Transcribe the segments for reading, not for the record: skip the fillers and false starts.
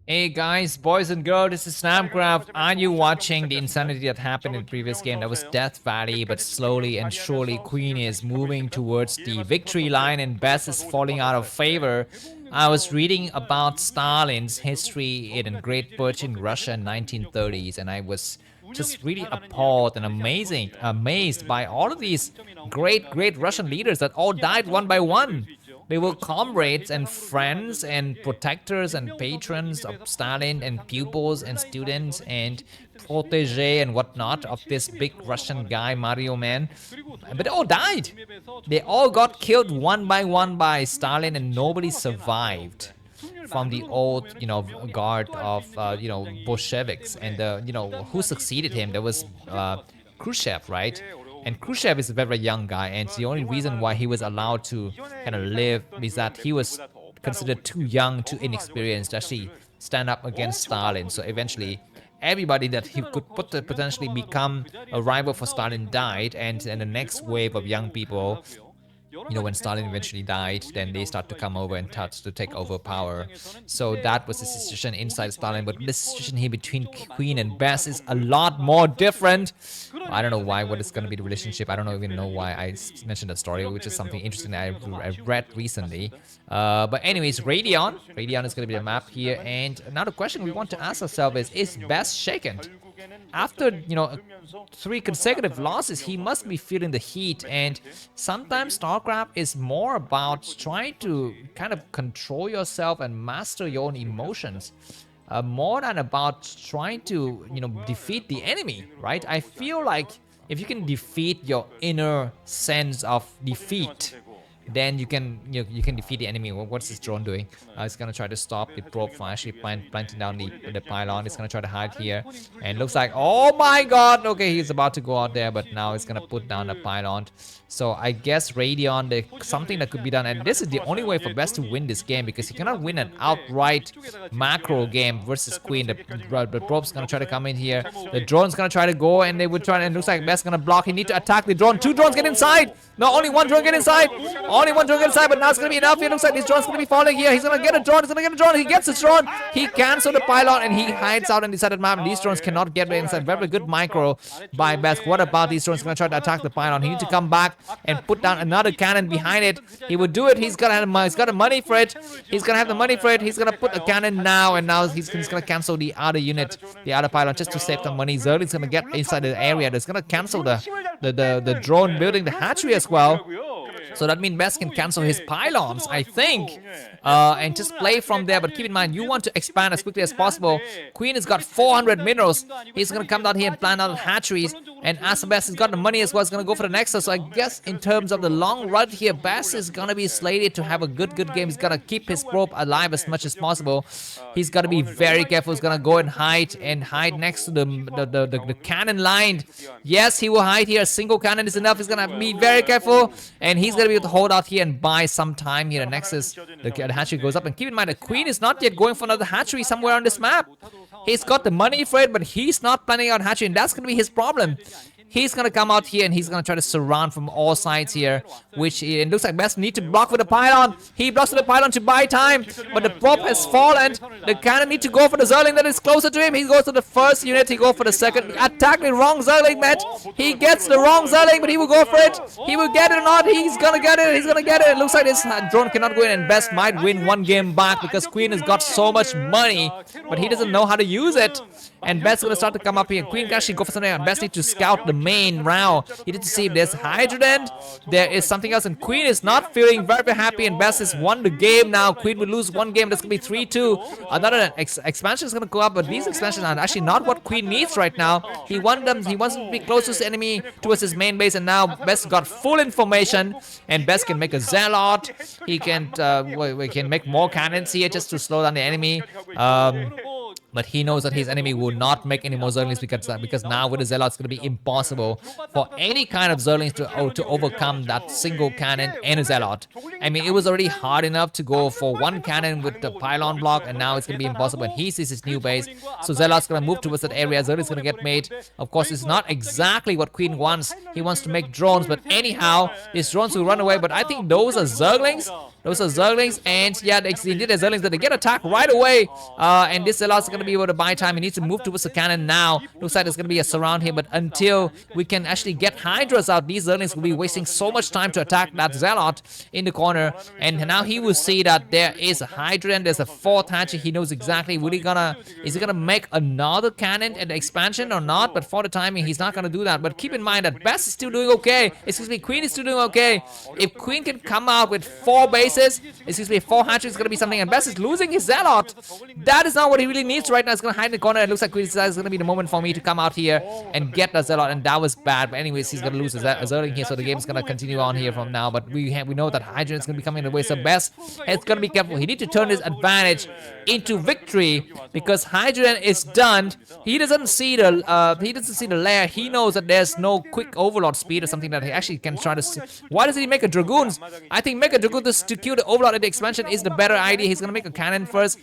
Hey guys, boys and girls, this is Namkraft. Are you watching the insanity that happened in the previous game? That was Death Valley, but slowly and surely Queen is moving towards the victory line and Bess is falling out of favor. I was reading about Stalin's history in Great Purge in Russia in 1930s and I was just really appalled and amazed by all of these great Russian leaders that all died one by one. They were comrades and friends and protectors and patrons of Stalin and pupils and students and protege and whatnot of this big Russian guy, Mario Man. But they all died. They all got killed one by Stalin and nobody survived from the old, guard of, Bolsheviks. And, who succeeded him? There was Khrushchev, right? And Khrushchev is a very young guy, and the only reason why he was allowed to kind of live is that he was considered too young, too inexperienced to actually stand up against Stalin. So eventually, everybody that he could potentially become a rival for Stalin died, and then the next wave of young people, when Stalin eventually died, then they start to come over and start to take over power. So that was the situation inside Stalin. But the situation here between Queen and Bess is a lot more different. I don't know why, what is going to be the relationship. I don't even know why I mentioned that story, which is something interesting that I read recently. But anyways, Radeon is going to be the map here. And now the question we want to ask ourselves is Bess shaken? After, 3 consecutive losses, he must be feeling the heat. And sometimes Starcraft is more about trying to kind of control yourself and master your own emotions, more than about trying to, defeat the enemy, right? I feel like if you can defeat your inner sense of defeat, then you can defeat the enemy. What's this drone doing? It's gonna try to stop the probe from actually planting down the pylon. It's gonna try to hide here, and looks like, oh my god, okay, he's about to go out there, but now it's gonna put down the pylon. So I guess Radeon, something that could be done, and this is the only way for Best to win this game, because he cannot win an outright macro game versus Queen. The probe's gonna try to come in here. The drone's gonna try to go, and they would try, and it looks like Best gonna block. He need to attack the drone. 2 drones get inside. No, only 1 drone get inside. Only 1 drone get inside, but now it's gonna be enough. It looks like this drone's gonna be falling here. He's gonna get a drone. He's gonna get a drone. He gets the drone. He cancels the pylon and he hides out in the side map. These drones cannot get inside. Very good micro by Best. What about these drones? Gonna try to attack the pylon. He needs to come back and put down another cannon behind it. He would do it. He's got the money for it. He's gonna have the money for it. He's gonna put a cannon now, and now he's gonna cancel the other unit, the other pylon, just to save some money. Zerg is gonna get inside the area. That's gonna cancel the drone building the hatchery as well. So that means Best can cancel his pylons, I think, and just play from there. But keep in mind, you want to expand as quickly as possible. Queen has got 400 minerals. He's going to come down here and plan out hatcheries. And as Best has got the money as well, he's going to go for the Nexus. So I guess in terms of the long run here, Best is going to be slated to have a good game. He's going to keep his probe alive as much as possible. He's got to be very careful. He's going to go and hide next to the cannon line. Yes, he will hide here. A single cannon is enough. He's going to be very careful. And he's going to be able to hold out here and buy some time here. The Nexus, the hatchery goes up. And keep in mind, the Queen is not yet going for another hatchery somewhere on this map. He's got the money for it, but he's not planning on hatchery, and that's going to be his problem. He's going to come out here and he's going to try to surround from all sides here, which it looks like Best need to block with the pylon. He blocks with the pylon to buy time, but the prop has fallen. The cannon need to go for the Zerling that is closer to him. He goes to the first unit, he goes for the second. Attack the wrong Zerling, Matt. He gets the wrong Zerling, but he will go for it. He will get it or not. He's going to get it. He's going to get it. It looks like this drone cannot go in, and Best might win 1 game back because Queen has got so much money, but he doesn't know how to use it. And Best going to start to come up here. Queen can actually go for something, and Best needs to scout the main round. He needs to see if there's Hydrodent. There is something else, and Queen is not feeling very happy, and Best has won the game now. Queen will lose 1 game. That's going to be 3-2. Another expansion is going to go up, but these expansions are actually not what Queen needs right now. He wants them to be close to his enemy, towards his main base, and now Best got full information, and Best can make a Zealot. He can we can make more cannons here just to slow down the enemy. But he knows that his enemy will not make any more Zerglings because now with the Zealot it's going to be impossible for any kind of Zerglings to overcome that single cannon and a Zealot. I mean, it was already hard enough to go for 1 cannon with the pylon block, and now it's going to be impossible. And he sees his new base, so Zealot's going to move towards that area. Zergling's going to get made. Of course, it's not exactly what Queen wants. He wants to make drones, but anyhow, his drones will run away. But I think those are Zerglings Those are Zerglings, and yeah, indeed the Zerglings that they get attacked right away. And this allows going to be able to buy time. He needs to move towards the cannon now. Looks like there's going to be a surround here, but until we can actually get Hydras out, these Zerglings will be wasting so much time to attack that Zealot in the corner. And now he will see that there is a Hydra and there's a fourth hatchet. He knows exactly what is he gonna make another cannon at the expansion or not? But for the timing, he's not gonna do that. But keep in mind that Best is still doing okay. Excuse me, Queen is still doing okay. If Queen can come out with 4 bases, excuse me, 4 hatchets, it's gonna be something. And Best is losing his Zealot. That is not what he really needs right now. It's gonna hide in the corner. It looks like Queen is gonna be the moment for me to come out here and get the Zealot, and that was bad. But anyways, he's gonna lose his Zerg here, so the game's gonna continue on here from now. But we know that Hydra is gonna be coming the way. So Best is gonna be careful. He needs to turn his advantage into victory because Hydra is done. He doesn't see the lair. He knows that there's no quick overlord speed or something that he actually can try to see. Why doesn't he make a Dragoons? I think make a Dragoons to kill the overlord at the expansion is the better idea. He's gonna make a cannon first.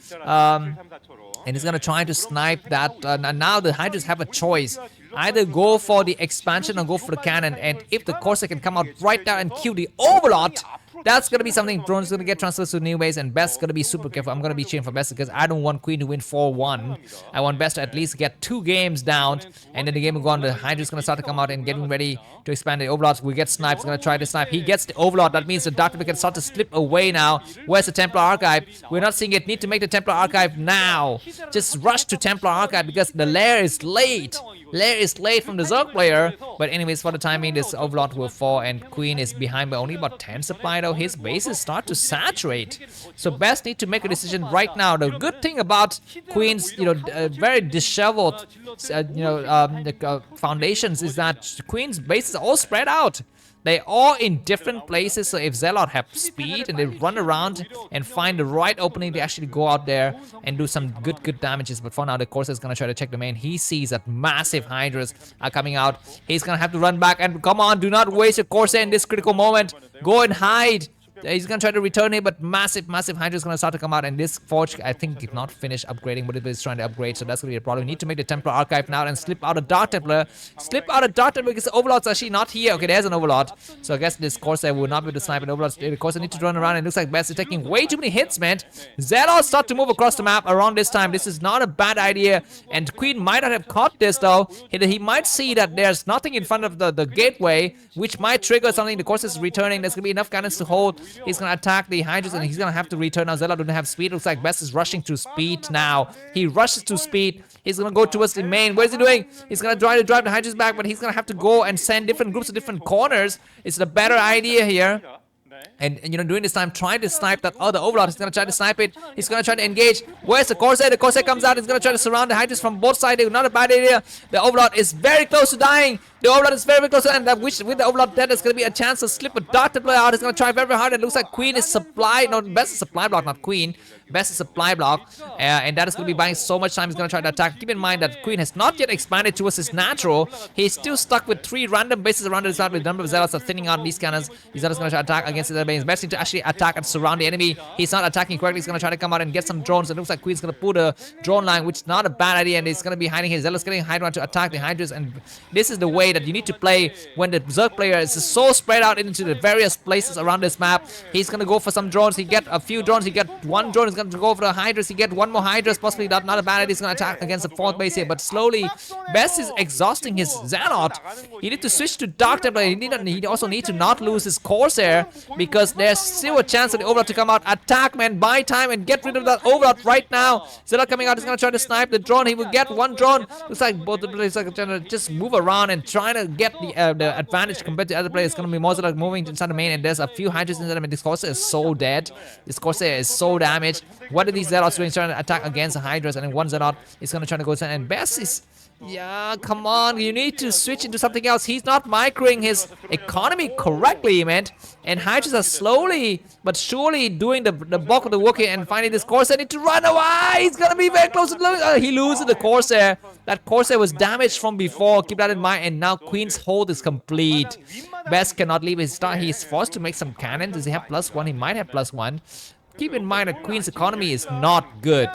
And he's gonna try to snipe that. And now the Hydras have a choice. Either go for the expansion or go for the cannon. And if the Corsair can come out right now and kill the overlord, that's gonna be something. Drone's gonna get transferred to new base, and Best's gonna be super careful. I'm gonna be cheering for Best because I don't want Queen to win 4-1. I want Best to at least get 2 games down, and then the game will go on. The Hydra's gonna start to come out and getting ready to expand the Overlords. We get snipes. Gonna try to snipe. He gets the Overlord. That means the Dark Templar can start to slip away now. Where's the Templar Archive? We're not seeing it. Need to make the Templar Archive now. Just rush to Templar Archive because the lair is late. Lair is late from the Zerg player. But anyways, for the timing, this Overlord will fall, and Queen is behind by only about 10 supply though. His bases start to saturate. So Best need to make a decision right now. The good thing about Queen's, very disheveled, foundations is that Queen's bases are all spread out. They are in different places, so if Zealot have speed and they run around and find the right opening, they actually go out there and do some good damages. But for now, the Corsair is going to try to check the main. He sees that massive Hydras are coming out. He's going to have to run back, and come on, do not waste your Corsair in this critical moment. Go and hide. He's gonna try to return it, but massive Hydra is gonna start to come out, and this Forge, I think, did not finish upgrading what it is trying to upgrade, so that's gonna be a problem. We need to make the Templar Archive now and slip out a Dark Templar. Slip out a Dark Templar because the Overlord's actually not here. Okay, there's an Overlord. So I guess this Corsair will not be able to snipe an Overlord. The Corsair need to run around, and it looks like Best is taking way too many hits, man. Zealot start to move across the map around this time. This is not a bad idea, and Queen might not have caught this, though. He might see that there's nothing in front of the gateway, which might trigger something. The Corsair is returning. There's gonna be enough cannons to hold. He's gonna attack the Hydras, and he's gonna have to return. Now Zella doesn't have speed. Looks like Best is rushing to speed now. He rushes to speed. He's gonna go towards the main. What is he doing? He's gonna try to drive the Hydras back, but he's gonna have to go and send different groups to different corners. It's the better idea here. And during this time, trying to snipe that other Overlord. He's gonna try to snipe it. He's gonna try to engage. Where's the Corsair? The Corsair comes out. He's gonna try to surround the Hydras from both sides. Not a bad idea. The Overlord is very close to dying. The Overlord is very close to dying. With the Overlord dead, there's gonna be a chance to slip a Dark Templar out. He's gonna try very hard. It looks like Queen is supply. No, Best is supply block, not Queen. Best is supply block, and that is going to be buying so much time. He's going to try to attack. Keep in mind that Queen has not yet expanded towards his natural. He's still stuck with 3 random bases around his side with the number of Zealots are thinning out these cannons. He's not going to try to attack against the base. Best need to actually attack and surround the enemy. He's not attacking correctly. He's going to try to come out and get some drones. It looks like Queen's going to put a drone line, which is not a bad idea, and he's going to be hiding his Zealots, getting Hydra to attack the Hydras. And this is the way that you need to play when the Zerg player is so spread out into the various places around this map. He's going to go for some drones. He get a few drones. He get 1 drone. He's going to go for the Hydra. He get 1 more Hydras, possibly not a bad idea. He's going to attack against the 4th base here, but slowly Best is exhausting his Zealot. He need to switch to Dark Templar. He also need to not lose his Corsair because there's still a chance for the Overlord to come out. Attack, man, buy time and get rid of that Overlord right now. Zealot coming out. He's going to try to snipe the drone. He will get 1 drone. Looks like both the players are trying to just move around and trying to get the advantage compared to the other players. It's going to be more Zealot moving inside the main, and there's a few Hydras inside the main. This Corsair is so dead. This Corsair is so damaged. What are these Zealots doing? Trying to attack against the Hydras, and then 1 Zealot is going to try to go inside, and Best is... Yeah, come on, you need to switch into something else. He's not microing his economy correctly, man. And Hydras are slowly but surely doing the bulk of the work here, and finally this Corsair need to run away. He's gonna be very close to he loses the Corsair. That Corsair was damaged from before, keep that in mind, and now Queen's hold is complete. Best cannot leave his start. He's forced to make some cannons. Does he have +1? He might have +1. Keep in mind that Queen's economy is not good.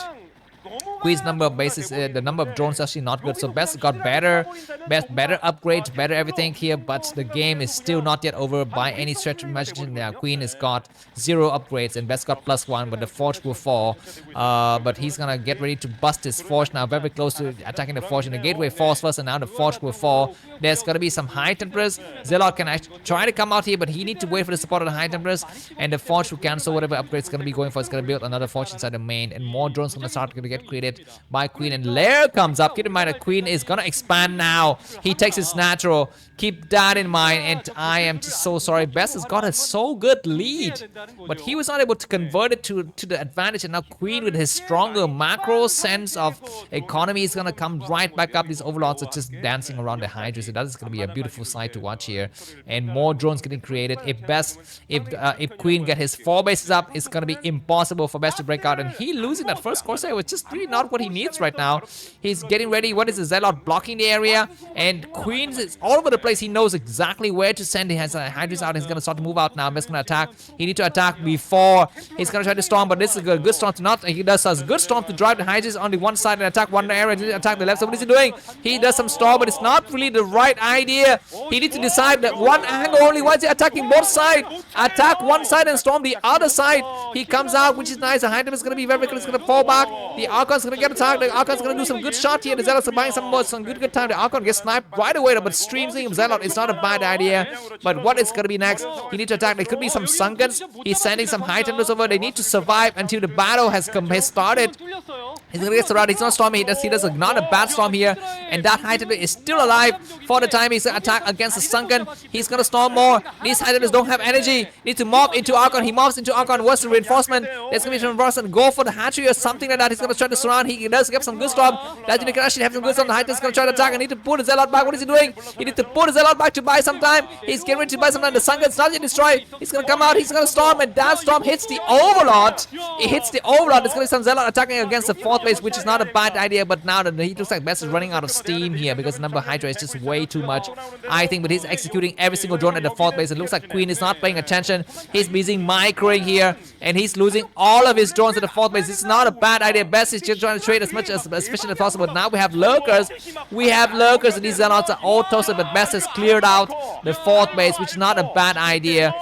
Queen's number of bases, the number of drones actually not good. So Best got better upgrades, better everything here, but the game is still not yet over by any stretch of imagination. Now Queen has got 0 upgrades and Best got +1, but the Forge will fall. But he's gonna get ready to bust his Forge now, very close to attacking the Forge, and the Gateway falls first, and now the Forge will fall. There's gonna be some high temperatures. Zealot can actually try to come out here, but he needs to wait for the support of the high temperatures, and the Forge will cancel whatever upgrade it's gonna be going for. It's gonna build another Forge inside the main, and more drones gonna start to get created by Queen, and Lair comes up. Keep in mind that Queen is gonna expand now. He takes his natural. Keep that in mind, and I am just so sorry. Best has got a so good lead, but he was not able to convert it to the advantage, and now Queen with his stronger macro sense of economy is gonna come right back up. These overlords are just dancing around the Hydra, so that is gonna be a beautiful sight to watch here, and more drones getting created. If Queen get his 4 bases up, it's gonna be impossible for Best to break out, and he losing that first Corsair was just really not what he needs right now. He's getting ready. What is the Zealot blocking the area, and Queen is all over the place. He knows exactly where to send. He has Hydras out. He's gonna start to move out now. Best gonna attack. He needs to attack before he's gonna try to storm, but this is a good storm to not. He does a good storm to drive the Hydras on the one side and attack one area, and attack the left. So what is he doing? He does some storm, but it's not really the right idea. He needs to decide that one angle only. Why is he attacking both sides? Attack one side and storm the other side. He comes out, which is nice. The Hydra is gonna be very close. It's gonna fall back. The Archon's gonna get attacked. The Archon's gonna do some good shot here. The Zealots are buying some good time. The Archon gets sniped right away, but streams him. Zealot is not a bad idea. But what is gonna be next? He needs to attack. There could be some Sunkens. He's sending some high temperatures over. They need to survive until the battle has started. He's gonna get surrounded. He's not storming. He does not a bad storm here, and that high temperature is still alive for the time. He's gonna attack against the Sunken. He's gonna storm more. These high temperatures don't have energy. Need to mob into Archon. He mobs into Archon. What's the reinforcement? There's gonna be some reinforcement. Go for the hatchery or something like that. He's gonna try to surround. He does get some good storm. That unit can actually have some good storm. The high temperature's gonna try to attack. I need to pull the Zealot back. What is he doing? He needs to pull the Zealot back to buy some time. He's getting ready to buy some time. The Sunken's not yet destroyed. He's gonna come out. He's gonna storm, and that storm hits the Overlord. It hits the Overlord. There's gonna be some Zealot attacking against the 4th base, which is not a bad idea, but now he looks like Best is running out of steam here because the number of Hydra is just way too much, I think, but he's executing every single drone at the 4th base. It looks like Queen is not paying attention. He's busy microing here, and he's losing all of his drones at the 4th base. This is not a bad idea. Best is just trying to trade as efficient as possible. Now we have Lurkers. And these Zealots are all toasted, but Best has cleared out the 4th base, which is not a bad idea.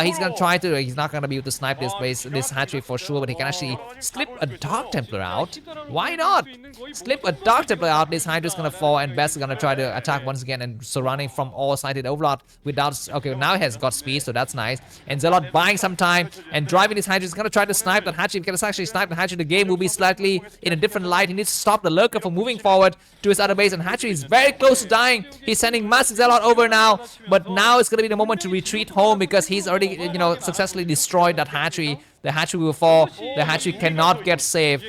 He's gonna try to. He's not gonna be able to snipe this hatchery for sure, but he can actually slip a Dark Templar out. Why not? Slip a Dark Templar out. This Hydra's gonna fall, and Best is gonna try to attack once again and surrounding from all sides. The Overlord without. Okay, now he has got speed, so that's nice. And Zealot buying some time and driving this Hydra is gonna try to snipe that hatchery. If he can actually snipe the hatchery, the game will be slightly in a different light. He needs to stop the Lurker from moving forward to his other base, and hatchery is very close to dying. He's sending massive Zealot over now, but now it's gonna be the moment to retreat home because he's already, successfully destroyed that hatchery. The hatchery will fall. The hatchery cannot get saved.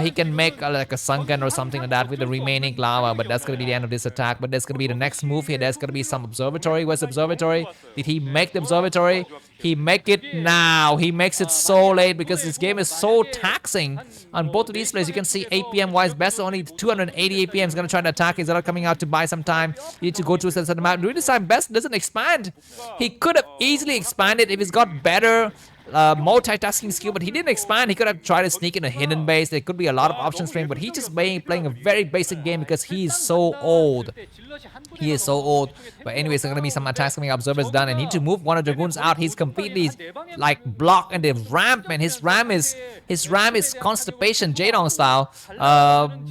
He can make like a Sunken or something like that with the remaining lava, but that's going to be the end of this attack. But there's going to be the next move here. There's going to be some observatory. Where's the observatory? Did he make the observatory? He make it now. He makes it so late because this game is so taxing on both of these players. You can see APM wise, Best only 280 APM is going to try to attack. He's not coming out to buy some time. You need to go to the map. During this time, Best doesn't expand. He could have easily expanded if he's got better multitasking skill, but he didn't expand. He could have tried to sneak in a hidden base. There could be a lot of options for him, but he just playing a very basic game because he is so old. He is so old. But anyways, there's gonna be some attacks coming. Observers done, and need to move one of the Dragoons out. He's completely like blocked, and the ramp, man, his ram is constipation Jadon style.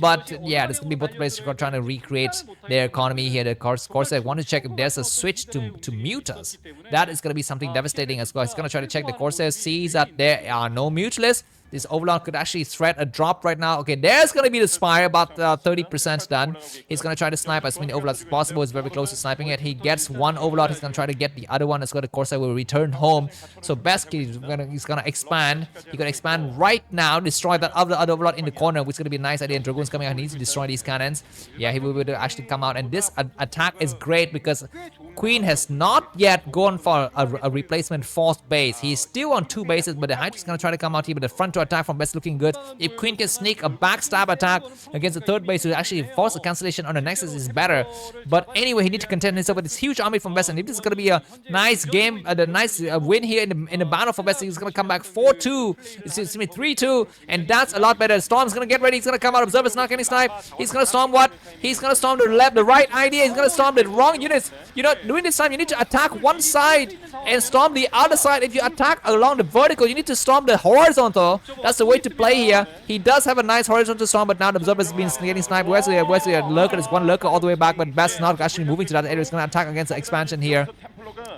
But yeah, there's gonna be both players trying to recreate their economy here. The Corsair want to check if there's a switch to mute us. That is gonna be something devastating as well. He's gonna try to check the Corsair, sees that there are no mutualists. This Overlord could actually threat a drop right now. Okay, there's going to be the Spire, about 30% done. He's going to try to snipe as many Overlords as possible. He's very close to sniping it. He gets one Overlord. He's going to try to get the other one. As well, the Corsair will return home. So best he's going to expand. He's going to expand right now, destroy that other Overlord in the corner, which is going to be a nice idea. And Dragoon's coming out. He needs to destroy these cannons. Yeah, he will actually come out. And this attack is great because Queen has not yet gone for a replacement 4th base. He's still on 2 bases, but the Hydra's going to try to come out here. But the front 2 attack from Best looking good. If Queen can sneak a backstab attack against the third base to actually force a cancellation on the Nexus is better. But anyway, he needs to contend himself with this huge army from Best. And if this is going to be a nice game, a nice win here in the battle for Best, he's going to come back 4-2. It's 3-2. And that's a lot better. Storm's going to get ready. He's going to come out. Observer's not getting sniped. He's going to storm what? He's going to storm the left, the right idea. He's going to storm the wrong units. You know, during this time, you need to attack one side and storm the other side. If you attack along the vertical, you need to storm the horizontal. That's the way to play here. He does have a nice horizontal storm, but now the Observer's been getting sniped. Where's the lurker? There's one lurker all the way back, but Best not actually moving to that area. He's going to attack against the expansion here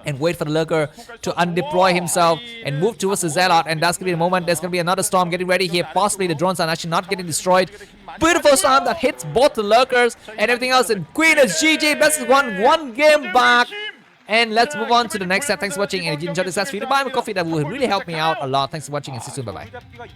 and wait for the lurker to undeploy himself and move towards the Zealot. And that's going to be the moment. There's going to be another storm getting ready here. Possibly the drones are actually not getting destroyed. Beautiful storm that hits both the lurkers and everything else. And Queen is GG. Best has won one game back. And let's move on to the next set. Thanks for watching. And if you enjoyed this, feel free to buy me a coffee. That will really help me out a lot. Thanks for watching and see you soon. Bye-bye.